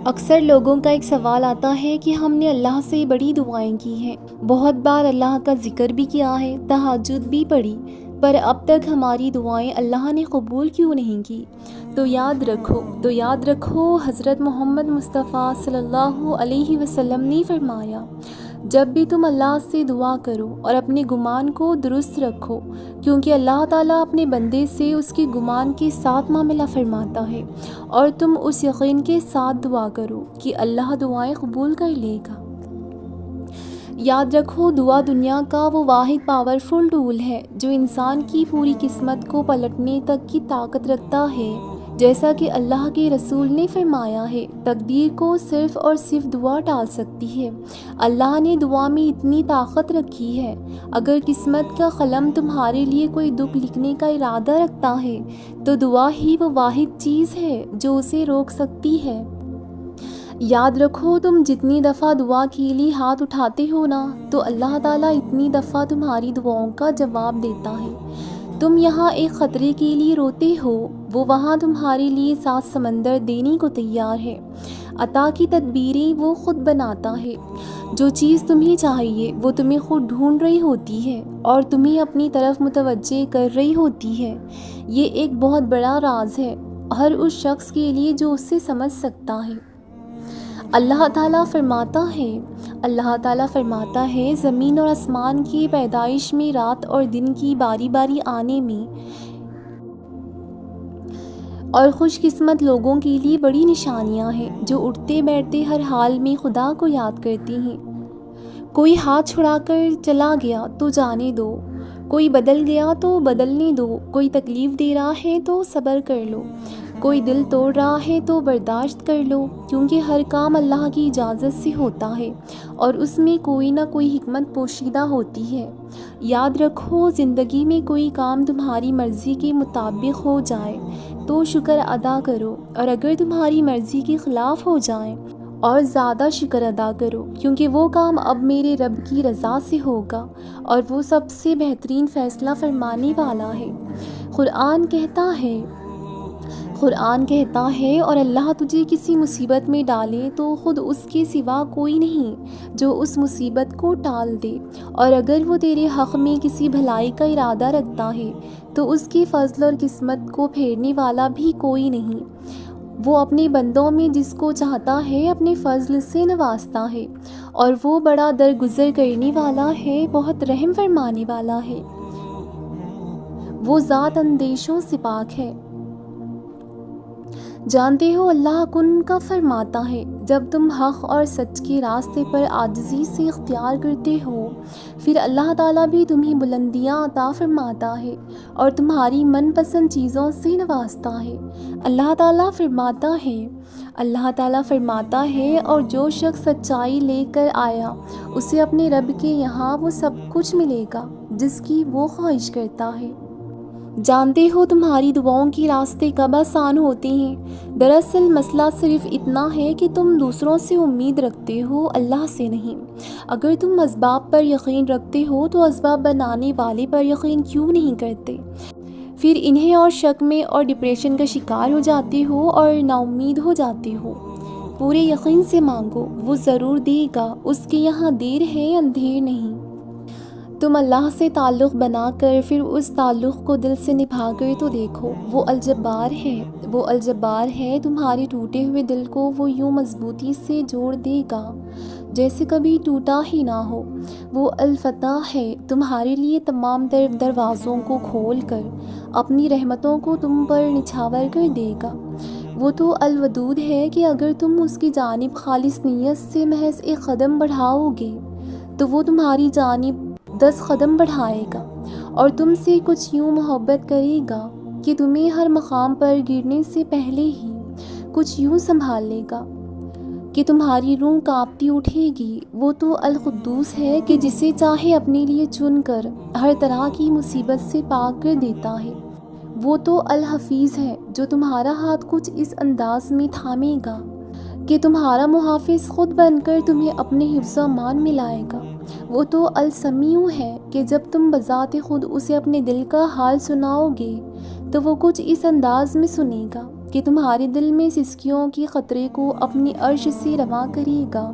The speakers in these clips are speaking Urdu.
اکثر لوگوں کا ایک سوال آتا ہے کہ ہم نے اللہ سے بڑی دعائیں کی ہیں، بہت بار اللہ کا ذکر بھی کیا ہے، تہجد بھی پڑھی، پر اب تک ہماری دعائیں اللہ نے قبول کیوں نہیں کی؟ تو یاد رکھو حضرت محمد مصطفیٰ صلی اللہ علیہ وسلم نے فرمایا، جب بھی تم اللہ سے دعا کرو اور اپنے گمان کو درست رکھو، کیونکہ اللہ تعالیٰ اپنے بندے سے اس کے گمان کے ساتھ معاملہ فرماتا ہے، اور تم اس یقین کے ساتھ دعا کرو کہ اللہ دعائیں قبول کر لے گا۔ یاد رکھو، دعا دنیا کا وہ واحد پاورفل ٹول ہے جو انسان کی پوری قسمت کو پلٹنے تک کی طاقت رکھتا ہے۔ جیسا کہ اللہ کے رسول نے فرمایا ہے، تقدیر کو صرف اور صرف دعا ٹال سکتی ہے۔ اللہ نے دعا میں اتنی طاقت رکھی ہے، اگر قسمت کا قلم تمہارے لیے کوئی دکھ لکھنے کا ارادہ رکھتا ہے تو دعا ہی وہ واحد چیز ہے جو اسے روک سکتی ہے۔ یاد رکھو، تم جتنی دفعہ دعا کے لیے ہاتھ اٹھاتے ہو نا، تو اللہ تعالیٰ اتنی دفعہ تمہاری دعاؤں کا جواب دیتا ہے۔ تم یہاں ایک خطرے کے لیے روتے ہو، وہ وہاں تمہارے لیے 7 سمندر دینے کو تیار ہے۔ عطا کی تدبیریں وہ خود بناتا ہے۔ جو چیز تمہیں چاہیے وہ تمہیں خود ڈھونڈ رہی ہوتی ہے اور تمہیں اپنی طرف متوجہ کر رہی ہوتی ہے۔ یہ ایک بہت بڑا راز ہے ہر اس شخص کے لیے جو اسے سمجھ سکتا ہے۔ اللہ تعالیٰ فرماتا ہے، زمین اور آسمان کی پیدائش میں، رات اور دن کی باری باری آنے میں، اور خوش قسمت لوگوں کے لیے بڑی نشانیاں ہیں جو اٹھتے بیٹھتے ہر حال میں خدا کو یاد کرتے ہیں۔ کوئی ہاتھ چھڑا کر چلا گیا تو جانے دو، کوئی بدل گیا تو بدلنے دو، کوئی تکلیف دے رہا ہے تو صبر کر لو، کوئی دل توڑ رہا ہے تو برداشت کر لو، کیونکہ ہر کام اللہ کی اجازت سے ہوتا ہے اور اس میں کوئی نہ کوئی حکمت پوشیدہ ہوتی ہے۔ یاد رکھو، زندگی میں کوئی کام تمہاری مرضی کے مطابق ہو جائے تو شکر ادا کرو، اور اگر تمہاری مرضی کے خلاف ہو جائے اور زیادہ شکر ادا کرو، کیونکہ وہ کام اب میرے رب کی رضا سے ہوگا اور وہ سب سے بہترین فیصلہ فرمانے والا ہے۔ قرآن کہتا ہے، اور اللہ تجھے کسی مصیبت میں ڈالے تو خود اس کے سوا کوئی نہیں جو اس مصیبت کو ٹال دے، اور اگر وہ تیرے حق میں کسی بھلائی کا ارادہ رکھتا ہے تو اس کے فضل اور قسمت کو پھیرنے والا بھی کوئی نہیں۔ وہ اپنے بندوں میں جس کو چاہتا ہے اپنے فضل سے نوازتا ہے، اور وہ بڑا درگزر کرنے والا ہے، بہت رحم فرمانے والا ہے۔ وہ ذات اندیشوں سے پاک ہے۔ جانتے ہو، اللہ کن کا فرماتا ہے، جب تم حق اور سچ کے راستے پر عاجزی سے اختیار کرتے ہو، پھر اللہ تعالیٰ بھی تمہیں بلندیاں عطا فرماتا ہے اور تمہاری من پسند چیزوں سے نوازتا ہے۔ اللہ تعالیٰ فرماتا ہے، اور جو شخص سچائی لے کر آیا اسے اپنے رب کے یہاں وہ سب کچھ ملے گا جس کی وہ خواہش کرتا ہے۔ جانتے ہو، تمہاری دعاؤں کے راستے کب آسان ہوتے ہیں؟ دراصل مسئلہ صرف اتنا ہے کہ تم دوسروں سے امید رکھتے ہو، اللہ سے نہیں۔ اگر تم اسباب پر یقین رکھتے ہو تو اسباب بنانے والے پر یقین کیوں نہیں کرتے؟ پھر انہیں اور شک میں اور ڈپریشن کا شکار ہو جاتے ہو اور نا امید ہو جاتے ہو۔ پورے یقین سے مانگو، وہ ضرور دے گا، اس کے یہاں دیر ہے اندھیر نہیں۔ تم اللہ سے تعلق بنا کر پھر اس تعلق کو دل سے نبھا کر تو دیکھو، وہ الجبار ہے، تمہارے ٹوٹے ہوئے دل کو وہ یوں مضبوطی سے جوڑ دے گا جیسے کبھی ٹوٹا ہی نہ ہو۔ وہ الفتح ہے، تمہارے لیے تمام دروازوں کو کھول کر اپنی رحمتوں کو تم پر نچھاور کر دے گا۔ وہ تو الودود ہے کہ اگر تم اس کی جانب خالص نیت سے محض 1 قدم بڑھاؤ گے تو وہ تمہاری جانب 10 قدم بڑھائے گا، اور تم سے کچھ یوں محبت کرے گا کہ تمہیں ہر مقام پر گرنے سے پہلے ہی کچھ یوں سنبھال لے گا کہ تمہاری روح کانپتی اٹھے گی۔ وہ تو القدوس ہے کہ جسے چاہے اپنے لیے چن کر ہر طرح کی مصیبت سے پاک کر دیتا ہے۔ وہ تو الحفیظ ہے جو تمہارا ہاتھ کچھ اس انداز میں تھامے گا کہ تمہارا محافظ خود بن کر تمہیں اپنے حفظ و امان میں لائے گا۔ وہ تو السمیع ہے کہ جب تم بذات خود اسے اپنے دل کا حال سناؤ گے تو وہ کچھ اس انداز میں سنے گا کہ تمہارے دل میں سسکیوں کی خطرے کو اپنی عرش سے رواں کرے گا۔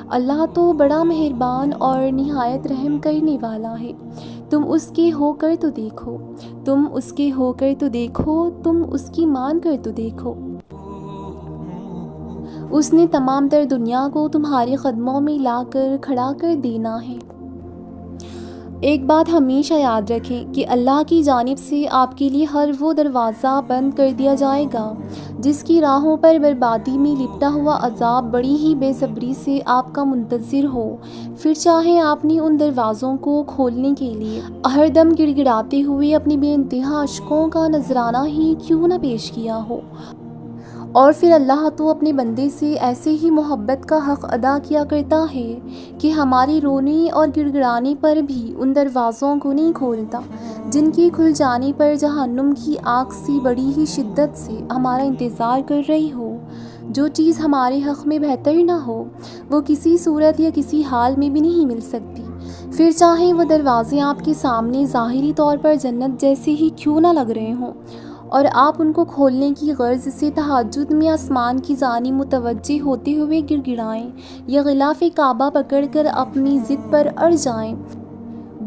اللہ تو بڑا مہربان اور نہایت رحم کرنے والا ہے۔ تم اس کے ہو کر تو دیکھو، تم اس کے ہو کر تو دیکھو، تم اس کی مان کر تو دیکھو۔ اس نے تمام تر دنیا کو تمہارے قدموں میں لا کر کھڑا کر دینا ہے۔ ایک بات ہمیشہ یاد رکھیں کہ اللہ کی جانب سے آپ کے لیے ہر وہ دروازہ بند کر دیا جائے گا جس کی راہوں پر بربادی میں لپٹا ہوا عذاب بڑی ہی بے صبری سے آپ کا منتظر ہو، پھر چاہے آپ نے ان دروازوں کو کھولنے کے لیے ہر دم گڑ گڑاتے ہوئے اپنی بے انتہا اشکوں کا نذرانہ ہی کیوں نہ پیش کیا ہو۔ اور پھر اللہ تو اپنے بندے سے ایسے ہی محبت کا حق ادا کیا کرتا ہے کہ ہماری رونے اور گڑ گڑانے پر بھی ان دروازوں کو نہیں کھولتا جن کے کھل جانے پر جہنم کی آگ سے بڑی ہی شدت سے ہمارا انتظار کر رہی ہو۔ جو چیز ہمارے حق میں بہتر نہ ہو وہ کسی صورت یا کسی حال میں بھی نہیں مل سکتی، پھر چاہے وہ دروازے آپ کے سامنے ظاہری طور پر جنت جیسے ہی کیوں نہ لگ رہے ہوں، اور آپ ان کو کھولنے کی غرض سے تہجد میں آسمان کی جانب متوجہ ہوتے ہوئے گڑ گڑائیں یا غلاف کعبہ پکڑ کر اپنی ضد پر اڑ جائیں،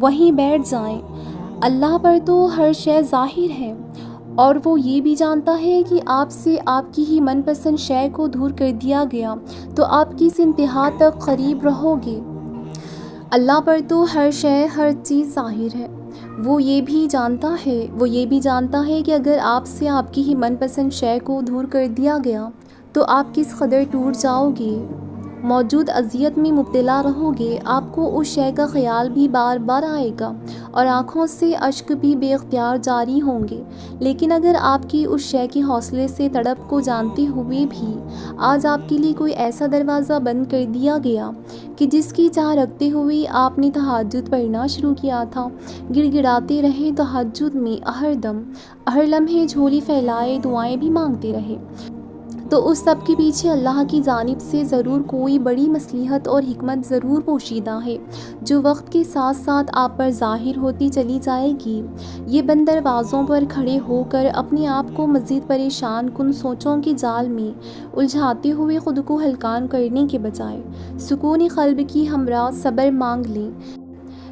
وہیں بیٹھ جائیں۔ اللہ پر تو ہر شے ظاہر ہے، اور وہ یہ بھی جانتا ہے کہ آپ سے آپ کی ہی من پسند شے کو دور کر دیا گیا تو آپ کس انتہا تک قریب رہو گے۔ اللہ پر تو ہر شے، ہر چیز ظاہر ہے۔ وہ یہ بھی جانتا ہے کہ اگر آپ سے آپ کی ہی من پسند شے کو دور کر دیا گیا تو آپ کس قدر ٹوٹ جاؤ گے، موجود اذیت میں مبتلا رہو گے۔ آپ کو اس شے کا خیال بھی بار بار آئے گا اور آنکھوں سے اشک بھی بے اختیار جاری ہوں گے، لیکن اگر آپ کی اس شے کے حوصلے سے تڑپ کو جانتے ہوئے بھی آج آپ کے لیے کوئی ایسا دروازہ بند کر دیا گیا کہ جس کی چاہ رکھتے ہوئے آپ نے تہجد پڑھنا شروع کیا تھا، گڑ گڑاتے رہے تہجد میں، ہر دم ہر لمحے جھولی پھیلائے دعائیں بھی مانگتے رہے، تو اس سب کے پیچھے اللہ کی جانب سے ضرور کوئی بڑی مصلحت اور حکمت ضرور پوشیدہ ہے جو وقت کے ساتھ ساتھ آپ پر ظاہر ہوتی چلی جائے گی۔ یہ بند دروازوں پر کھڑے ہو کر اپنے آپ کو مزید پریشان کن سوچوں کے جال میں الجھاتے ہوئے خود کو ہلکان کرنے کے بجائے سکون قلب کی ہمراہ صبر مانگ لیں۔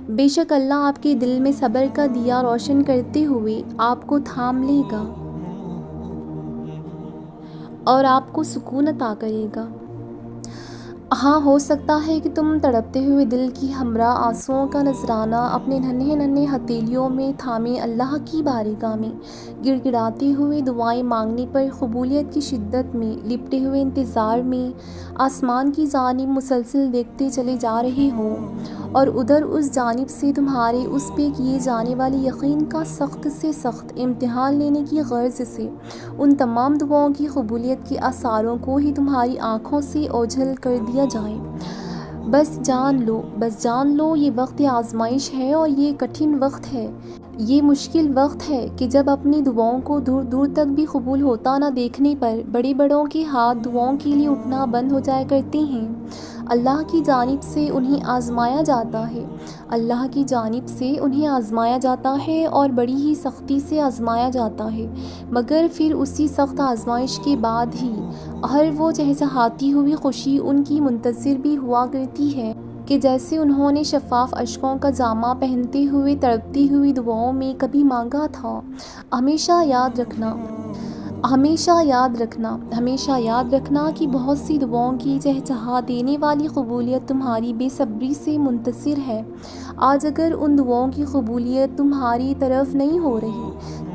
بے شک اللہ آپ کے دل میں صبر کا دیا روشن کرتے ہوئے آپ کو تھام لے گا اور آپ کو سکون عطا کرے گا۔ ہاں، ہو سکتا ہے کہ تم تڑپتے ہوئے دل کی ہمراہ آنسوؤں کا نذرانہ اپنے ننھے ننھے ہتھیلیوں میں تھامے اللہ کی بارگاہ میں گڑ گڑاتے ہوئے دعائیں مانگنے پر قبولیت کی شدت میں لپٹے ہوئے انتظار میں آسمان کی جانب مسلسل دیکھتے چلے جا رہے ہو، اور ادھر اس جانب سے تمہارے اس پہ کیے جانے والے یقین کا سخت سے سخت امتحان لینے کی غرض سے ان تمام دعاؤں کی قبولیت کے آثاروں کو ہی تمہاری آنکھوں سے اوجھل کر دیا جائے۔ بس جان لو یہ وقت آزمائش ہے، اور یہ کٹھن وقت ہے، یہ مشکل وقت ہے کہ جب اپنی دعاؤں کو دور دور تک بھی قبول ہوتا نہ دیکھنے پر بڑے بڑوں کے ہاتھ دعاؤں کے لیے اٹھنا بند ہو جایا کرتے ہیں۔ اللہ کی جانب سے انہیں آزمایا جاتا ہے اور بڑی ہی سختی سے آزمایا جاتا ہے، مگر پھر اسی سخت آزمائش کے بعد ہی ہر وہ چہچہاتی ہوئی خوشی ان کی منتظر بھی ہوا کرتی ہے کہ جیسے انہوں نے شفاف اشکوں کا جامہ پہنتے ہوئے تڑپتی ہوئی دعاؤں میں کبھی مانگا تھا۔ ہمیشہ یاد رکھنا کہ بہت سی دعاؤں کی چہچہا دینے والی قبولیت تمہاری بے صبری سے منتظر ہے۔ آج اگر ان دعاؤں کی قبولیت تمہاری طرف نہیں ہو رہی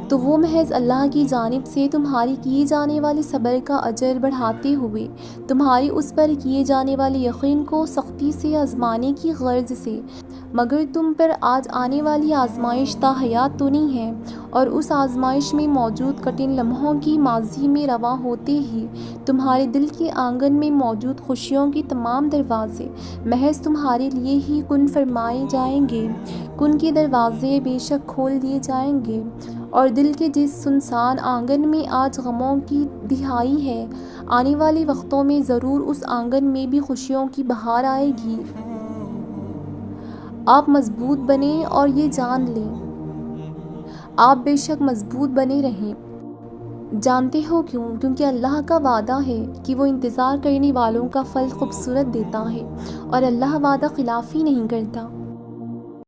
تو وہ محض اللہ کی جانب سے تمہاری کیے جانے والے صبر کا اجر بڑھاتے ہوئے تمہاری اس پر کیے جانے والے یقین کو سختی سے آزمانے کی غرض سے، مگر تم پر آج آنے والی آزمائش تا حیات تو نہیں ہے، اور اس آزمائش میں موجود کٹھن لمحوں کی ماضی میں رواں ہوتے ہی تمہارے دل کے آنگن میں موجود خوشیوں کے تمام دروازے محض تمہارے لیے ہی کن فرمائے جائیں گے، کن کے دروازے بے شک کھول دیے جائیں گے، اور دل کے جس سنسان آنگن میں آج غموں کی دہائی ہے، آنے والے وقتوں میں ضرور اس آنگن میں بھی خوشیوں کی بہار آئے گی۔ آپ مضبوط بنیں اور یہ جان لیں، آپ بے شک مضبوط بنے رہیں۔ جانتے ہو کیوں؟ کیونکہ اللہ کا وعدہ ہے کہ وہ انتظار کرنے والوں کا پھل خوبصورت دیتا ہے، اور اللہ وعدہ خلافی نہیں کرتا۔